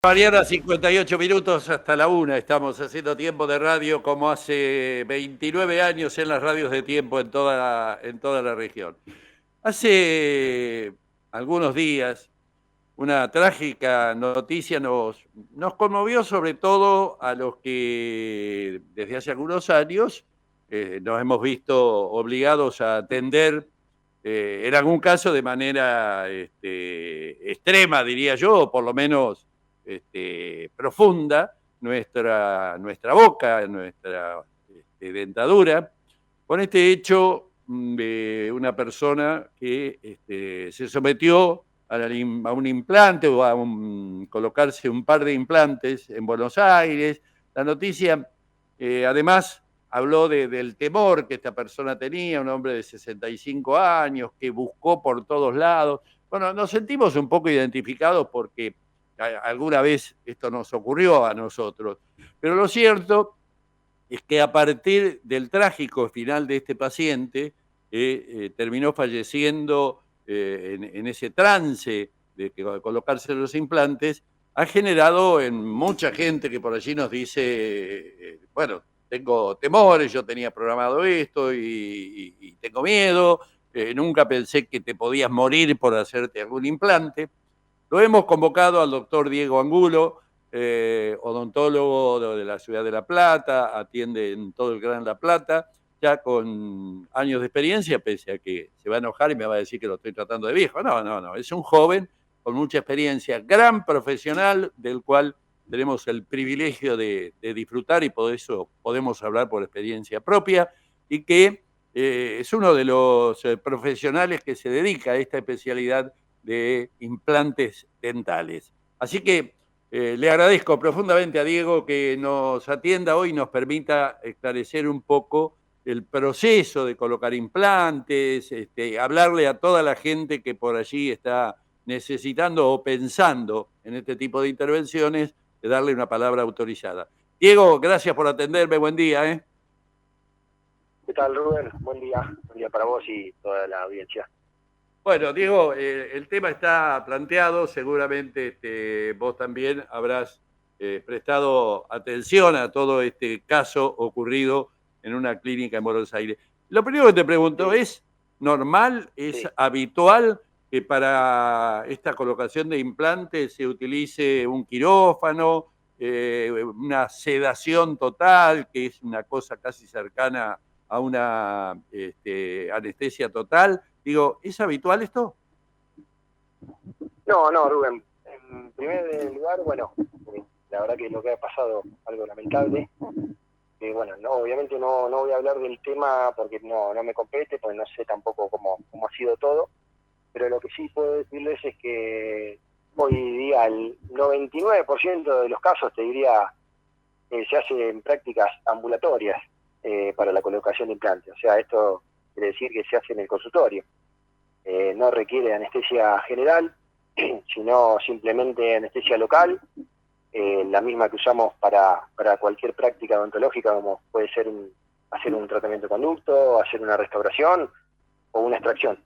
Mañana 58 minutos hasta la 1. Estamos haciendo tiempo de radio como hace 29 años en las radios de tiempo en toda la región. Hace algunos días una trágica noticia nos conmovió, sobre todo a los que desde hace algunos años nos hemos visto obligados a atender, en algún caso de manera extrema, diría yo, o por lo menos profunda, nuestra boca, nuestra dentadura, con este hecho de una persona que se sometió a un implante o colocarse un par de implantes en Buenos Aires. La noticia, además, habló del temor que esta persona tenía, un hombre de 65 años, que buscó por todos lados. Bueno, nos sentimos un poco identificados porque alguna vez esto nos ocurrió a nosotros. Pero lo cierto es que a partir del trágico final de este paciente, terminó falleciendo en ese trance de colocarse los implantes, ha generado en mucha gente que por allí nos dice, bueno, tengo temores, yo tenía programado esto y tengo miedo, nunca pensé que te podías morir por hacerte algún implante. Lo hemos convocado al doctor Diego Angulo, odontólogo de la ciudad de La Plata, atiende en todo el Gran La Plata, ya con años de experiencia, pese a que se va a enojar y me va a decir que lo estoy tratando de viejo. No, no, no, es un joven con mucha experiencia, gran profesional, del cual tenemos el privilegio de disfrutar y por eso podemos hablar por experiencia propia, y que es uno de los profesionales que se dedica a esta especialidad de implantes dentales. Así que le agradezco profundamente a Diego que nos atienda hoy y nos permita esclarecer un poco el proceso de colocar implantes, hablarle a toda la gente que por allí está necesitando o pensando en este tipo de intervenciones, de darle una palabra autorizada. Diego, gracias por atenderme, buen día. ¿Qué tal, Rubén? Buen día para vos y toda la audiencia. Bueno, Diego, el tema está planteado, seguramente vos también habrás prestado atención a todo este caso ocurrido en una clínica en Buenos Aires. Lo primero que te pregunto, Sí, ¿es normal, es sí. habitual que para esta colocación de implantes se utilice un quirófano, una sedación total, que es una cosa casi cercana a una anestesia total? Digo, ¿es habitual esto? No, Rubén. En primer lugar, bueno, la verdad que lo que ha pasado, algo lamentable. Bueno, no, obviamente no voy a hablar del tema porque no me compete, porque no sé tampoco cómo ha sido todo. Pero lo que sí puedo decirles es que hoy día el 99% de los casos, te diría, se hace en prácticas ambulatorias para la colocación de implantes. O sea, esto quiere decir que se hace en el consultorio. No requiere anestesia general, sino simplemente anestesia local, la misma que usamos para cualquier práctica odontológica, como puede ser hacer un tratamiento de conducto, hacer una restauración o una extracción.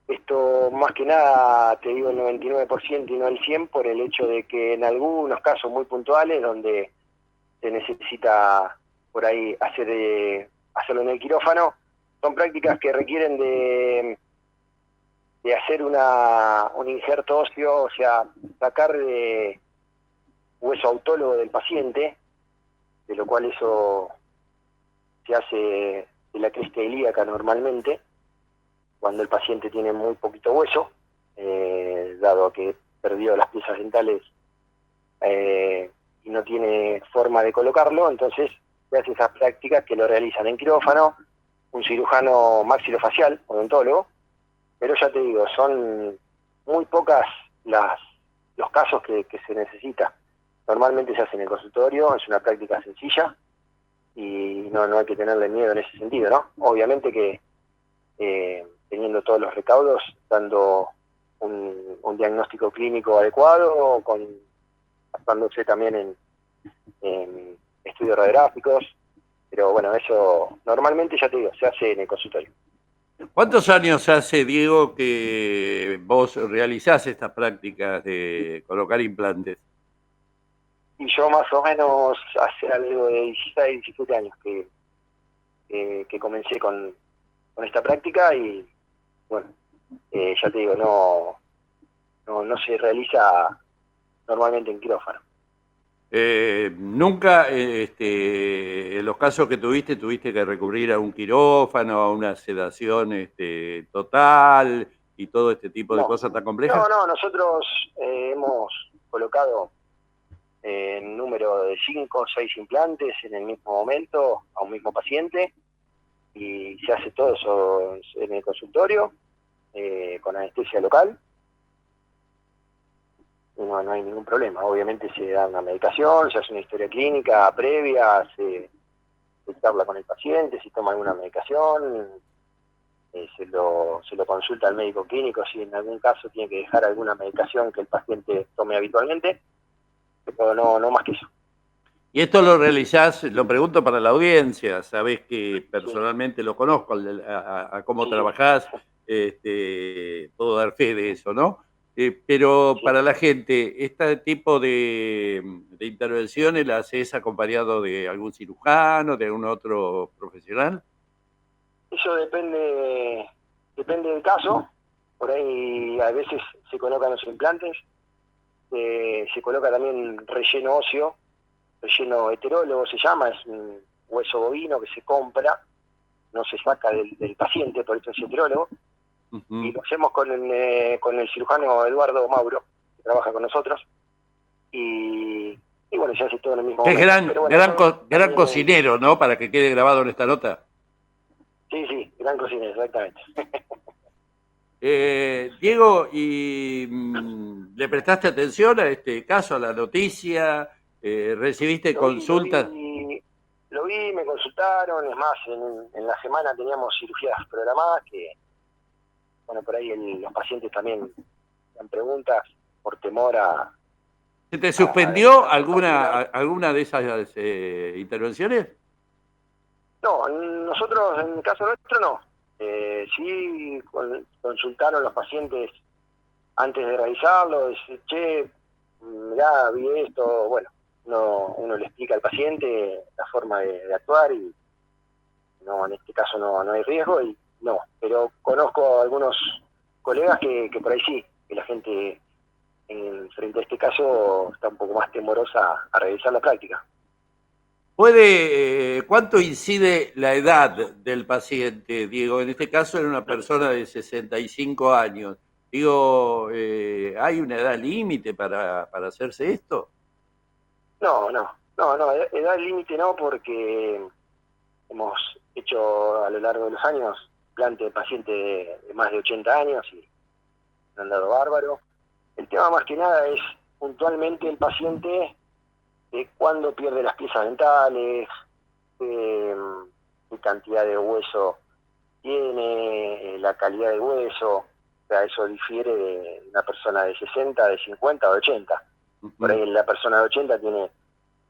Esto más que nada, te digo el 99% y no el 100%, por el hecho de que en algunos casos muy puntuales donde se necesita por ahí hacerlo en el quirófano, son prácticas que requieren de hacer un injerto óseo, o sea, sacar de hueso autólogo del paciente, de lo cual eso se hace de la cresta ilíaca normalmente, cuando el paciente tiene muy poquito hueso, dado que perdió las piezas dentales y no tiene forma de colocarlo, entonces se hace esas prácticas que lo realizan en quirófano, un cirujano maxilofacial, odontólogo, pero ya te digo, son muy pocas los casos que se necesita. Normalmente se hace en el consultorio, es una práctica sencilla y no hay que tenerle miedo en ese sentido, ¿no? Obviamente que teniendo todos los recaudos, dando un diagnóstico clínico adecuado, basándose también en estudios radiográficos, pero bueno, eso normalmente, ya te digo, se hace en el consultorio. ¿Cuántos años hace, Diego, que vos realizás estas prácticas de colocar implantes? Y yo más o menos hace algo de 16, 17 años que comencé con esta práctica y bueno, ya te digo, no se realiza normalmente en quirófano. Nunca, en los casos que tuviste que recurrir a un quirófano, a una sedación total y todo este tipo de No, cosas tan complejas. nosotros hemos colocado en número de 5 o 6 implantes en el mismo momento a un mismo paciente y se hace todo eso en el consultorio con anestesia local. No hay ningún problema. Obviamente se da una medicación, se hace una historia clínica previa, se habla con el paciente, si toma alguna medicación, se lo consulta al médico clínico si en algún caso tiene que dejar alguna medicación que el paciente tome habitualmente, pero no más que eso. Y esto lo realizás, lo pregunto para la audiencia, sabés que Sí, personalmente lo conozco, a cómo sí, trabajás, puedo dar fe de eso, ¿no? Pero sí. para la gente, ¿este tipo de intervenciones las haces acompañado de algún cirujano, de algún otro profesional? Eso depende del caso. Por ahí a veces se colocan los implantes, se coloca también relleno óseo, relleno heterólogo se llama, es un hueso bovino que se compra, no se saca del paciente, por eso es heterólogo, y Ujú. lo hacemos con el cirujano Eduardo Mauro, que trabaja con nosotros, y bueno, se hace todo en el mismo Que es momento. Pero bueno, eso gran también es, cocinero, ¿no? Para que quede grabado en esta nota. sí, gran cocinero, exactamente. Diego, ¿y le prestaste atención a este caso, a la noticia? ¿Recibiste Lo vi, lo consultas? vi, lo vi, me consultaron, es más, en la semana teníamos cirugías programadas que, bueno, por ahí los pacientes también dan preguntas por temor ¿Se te a suspendió denunciar compartida. alguna de esas intervenciones? No, nosotros, en el caso nuestro, no. Sí consultaron los pacientes antes de realizarlo, decir, che, mirá, vi esto, bueno, uno le explica al paciente la forma de actuar y no, en este caso no hay riesgo y no, pero conozco algunos colegas que por ahí sí, que la gente frente a este caso está un poco más temorosa a realizar la práctica. ¿Cuánto incide la edad del paciente, Diego? En este caso era una persona de 65 años. Digo, ¿hay una edad límite para hacerse esto? No, edad límite no, porque hemos hecho a lo largo de los años plante de pacientes de más de 80 años y han dado bárbaro. El tema más que nada es puntualmente el paciente de cuándo pierde las piezas dentales, qué cantidad de hueso tiene, la calidad de hueso, o sea, eso difiere de una persona de 60, de 50 o de 80. Por Ujú. ahí la persona de 80 tiene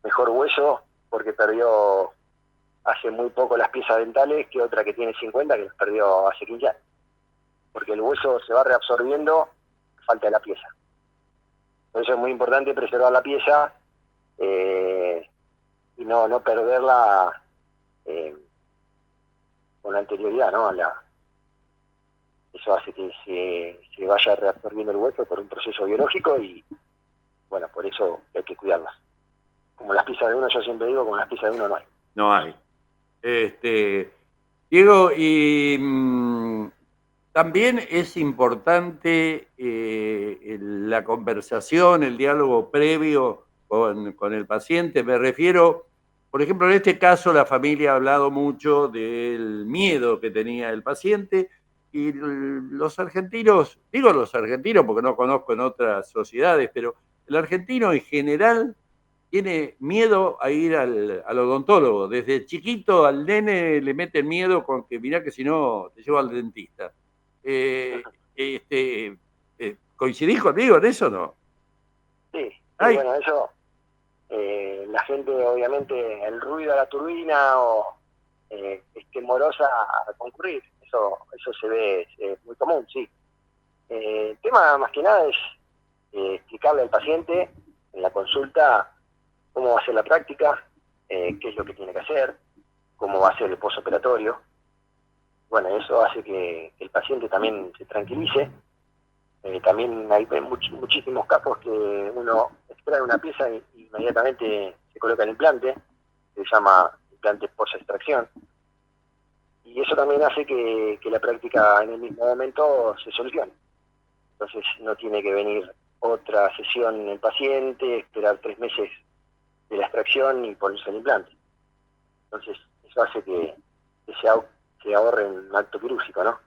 mejor hueso porque perdió hace muy poco las piezas dentales que otra que tiene 50 que las perdió hace 15 años. Porque el hueso se va reabsorbiendo, falta de la pieza. Por eso es muy importante preservar la pieza eh, y no perderla con anterioridad, ¿no? Eso hace que se vaya reabsorbiendo el hueso por un proceso biológico y, bueno, por eso hay que cuidarlas. Como las piezas de uno, yo siempre digo, como las piezas de uno no hay. No hay. Diego, y también es importante la conversación, el diálogo previo con el paciente. Me refiero, por ejemplo, en este caso la familia ha hablado mucho del miedo que tenía el paciente y los argentinos, digo los argentinos porque no conozco en otras sociedades, pero el argentino en general tiene miedo a ir al odontólogo. Desde chiquito al nene le meten miedo con que mirá que si no te llevo al dentista. Eh, este, ¿Coincidís conmigo en eso o no? Sí, Ay, bueno, eso, la gente obviamente, el ruido a la turbina o es temorosa a concurrir. eso se ve muy común, sí. El tema más que nada es explicarle al paciente en la consulta cómo va a ser la práctica, qué es lo que tiene que hacer, cómo va a ser el postoperatorio. Bueno, eso hace que el paciente también se tranquilice. También hay muchísimos casos que uno extrae una pieza y inmediatamente se coloca el implante, que se llama implante post-extracción. Y eso también hace que la práctica en el mismo momento se solucione. Entonces no tiene que venir otra sesión el paciente, esperar 3 meses de la extracción y ponerse el implante. Entonces eso hace que se ahorre un acto quirúrgico, ¿no?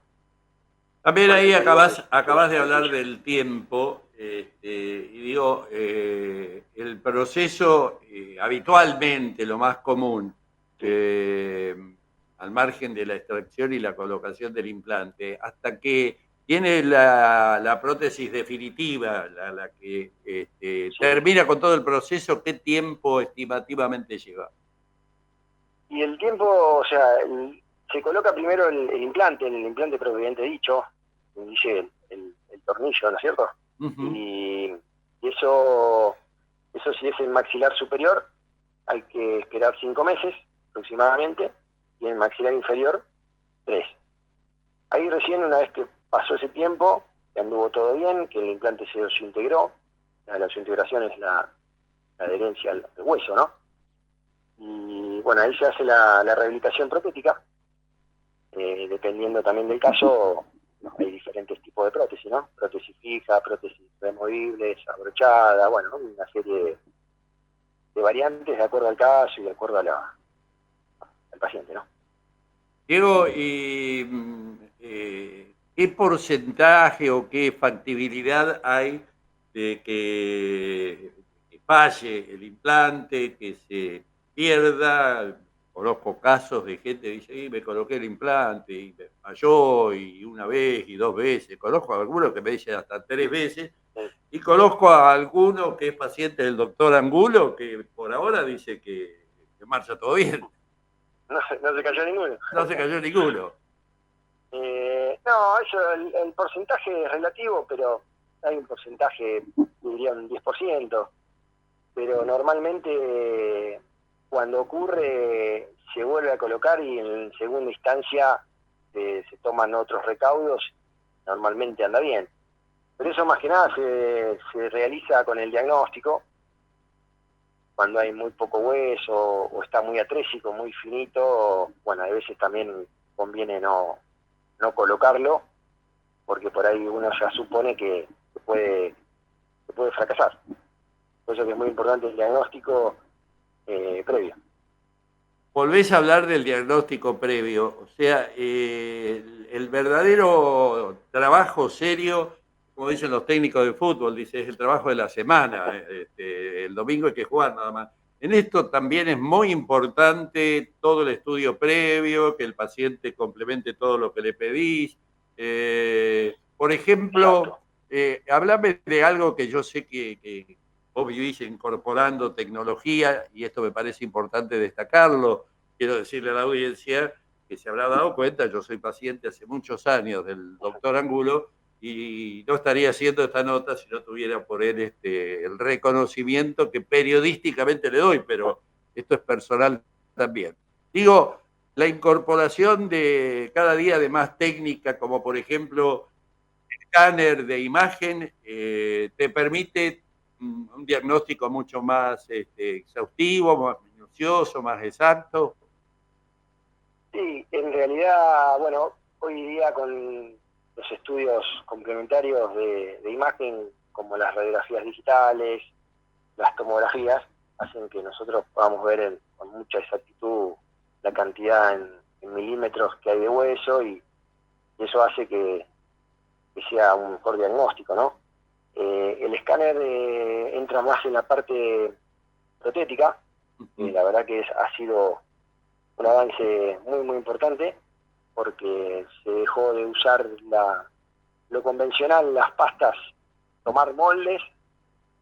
También ahí acabas de hablar del tiempo, y digo, el proceso habitualmente, lo más común, al margen de la extracción y la colocación del implante, hasta que tiene la prótesis definitiva, la que termina con todo el proceso, ¿qué tiempo estimativamente lleva? Y el tiempo, o sea, se coloca primero el implante propiamente dicho, dice el tornillo, ¿no es cierto? Uh-huh. Y eso si es el maxilar superior, hay que esperar 5 meses aproximadamente, y en el maxilar inferior, 3. Ahí recién, una vez que pasó ese tiempo, que anduvo todo bien, que el implante se desintegró, la desintegración es la adherencia al hueso, ¿no? Y bueno, ahí se hace la rehabilitación protética, dependiendo también del caso, hay diferentes tipos de prótesis, ¿no? Prótesis fija, prótesis removibles, abrochada, bueno, una serie de variantes de acuerdo al caso y de acuerdo al paciente, ¿no? Diego, ¿y qué porcentaje o qué factibilidad hay de que falle el implante, que se pierda? Conozco casos de gente que dice, me coloqué el implante y me falló, y una vez y 2 veces. Conozco a algunos que me dicen hasta 3 veces. Y conozco a alguno que es paciente del doctor Angulo, que por ahora dice que marcha todo bien. No se cayó ninguno. No se cayó ninguno. No, eso, el porcentaje es relativo, pero hay un porcentaje, diría un 10%, pero normalmente cuando ocurre se vuelve a colocar y en segunda instancia se toman otros recaudos, normalmente anda bien. Pero eso más que nada se realiza con el diagnóstico, cuando hay muy poco hueso o está muy atrésico, muy finito. Bueno, a veces también conviene no colocarlo, porque por ahí uno ya supone que puede fracasar. Por eso que es muy importante el diagnóstico previo. Volvés a hablar del diagnóstico previo, o sea, el verdadero trabajo serio, como dicen los técnicos de fútbol, dice, es el trabajo de la semana, el domingo hay que jugar nada más. En esto también es muy importante todo el estudio previo, que el paciente complemente todo lo que le pedís. Por ejemplo, hablame de algo que yo sé que vos vivís incorporando tecnología, y esto me parece importante destacarlo. Quiero decirle a la audiencia que se habrá dado cuenta, yo soy paciente hace muchos años del doctor Angulo, y no estaría haciendo esta nota si no tuviera por él el reconocimiento que periodísticamente le doy, pero esto es personal también. Digo, la incorporación de cada día de más técnica, como por ejemplo el escáner de imagen, te permite un diagnóstico mucho más exhaustivo, más minucioso, más exacto. Sí, en realidad, bueno, hoy día con los estudios complementarios de imagen, como las radiografías digitales, las tomografías, hacen que nosotros podamos ver con mucha exactitud la cantidad en milímetros que hay de hueso, y eso hace que sea un mejor diagnóstico, ¿no? El escáner entra más en la parte protética, y la verdad que ha sido un avance muy, muy importante, porque se dejó de usar lo convencional, las pastas, tomar moldes,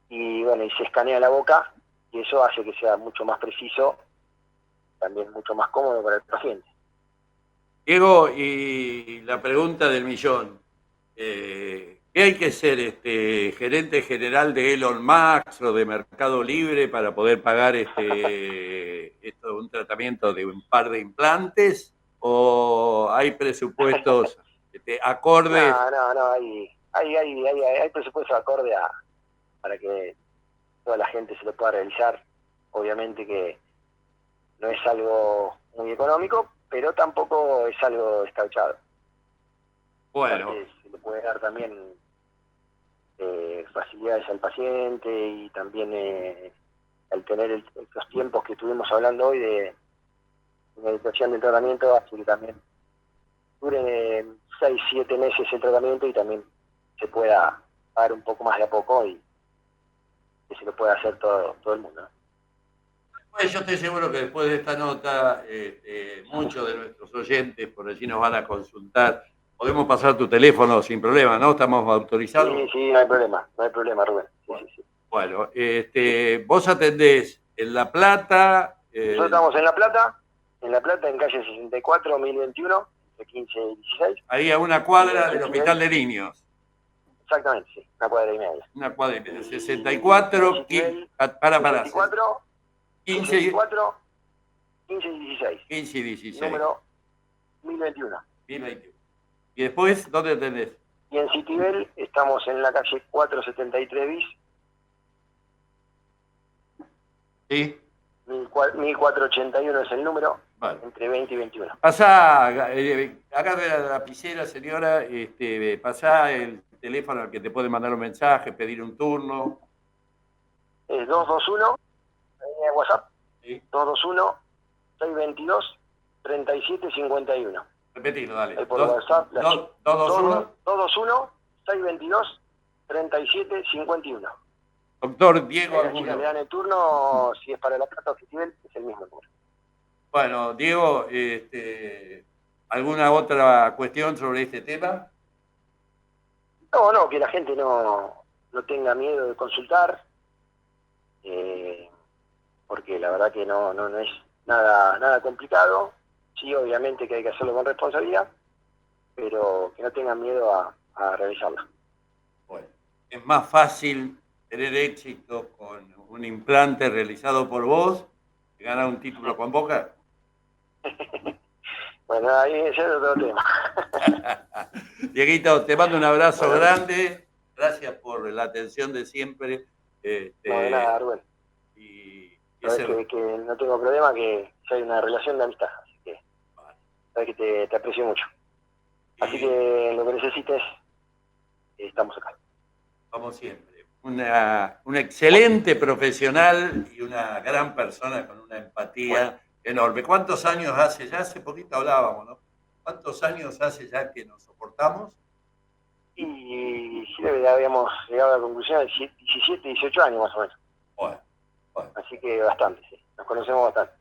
y bueno, y se escanea la boca, y eso hace que sea mucho más preciso, también mucho más cómodo para el paciente. Diego, y la pregunta del millón. ¿Qué hay que ser gerente general de Elon Musk o de Mercado Libre para poder pagar un tratamiento de un par de implantes? ¿O hay presupuestos acordes? No, hay presupuesto acorde para que toda la gente se lo pueda realizar. Obviamente que no es algo muy económico, pero tampoco es algo descabellado. Bueno. Aparte, se le puede dar también facilidades al paciente y también al tener estos tiempos que estuvimos hablando hoy de medicación del tratamiento, hace que también dure 6-7 meses el tratamiento y también se pueda pagar un poco más de a poco y que se lo pueda hacer todo el mundo. Pues yo estoy seguro que después de esta nota, muchos de nuestros oyentes por allí nos van a consultar. Podemos pasar tu teléfono sin problema, ¿no? ¿Estamos autorizados? Sí, no hay problema, Rubén. Sí. Bueno, vos atendés en La Plata. Nosotros estamos en La Plata, en calle 64, 1021, entre 15 y 16. Ahí a una cuadra del Hospital de Niños. Exactamente, sí, una cuadra y media. Una cuadra y media, 64, para. 64, 15 y 16. 15 y 16. Número 1021. ¿Y después dónde atendés? Y en Citibel estamos en la calle 473 bis. Sí. 1481 es el número, vale. Entre 20 y 21. Pasá, agarre la lapicera, señora, pasá el teléfono al que te puede mandar un mensaje, pedir un turno. Es 221, WhatsApp, ¿Sí? 221-622-3751. Repetilo, dale. Ahí por WhatsApp. 221. 221-622-3751. Doctor Diego Las chicas le dan el turno, si es para La Plata o Citibel, es el mismo turno. Bueno, Diego, ¿alguna otra cuestión sobre este tema? No, que la gente no tenga miedo de consultar, porque la verdad que no es nada complicado. Sí, obviamente que hay que hacerlo con responsabilidad, pero que no tengan miedo a realizarlo. Bueno, es más fácil tener éxito con un implante realizado por vos que ganar un título con Boca. Bueno, ahí ese es otro tema. Dieguito, te mando un abrazo grande. Gracias por la atención de siempre. No, de nada, Rubén. Sabes que no tengo problema, que hay una relación de amistad. Así que sabes que te aprecio mucho. Así que lo que necesites, estamos acá. Como siempre. Un excelente profesional y una gran persona con una empatía enorme. ¿Cuántos años hace? Ya hace poquito hablábamos, ¿no? ¿Cuántos años hace ya que nos soportamos? Y sí, habíamos llegado a la conclusión de 17, 18 años más o menos. Bueno. Así que bastante, sí. Nos conocemos bastante.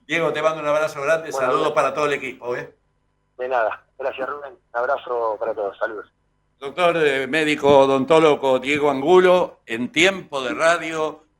Diego, te mando un abrazo grande. Bueno, saludos para todo el equipo. De nada. Gracias, Rubén. Un abrazo para todos. Saludos. Doctor médico odontólogo Diego Angulo, en Tiempo de Radio.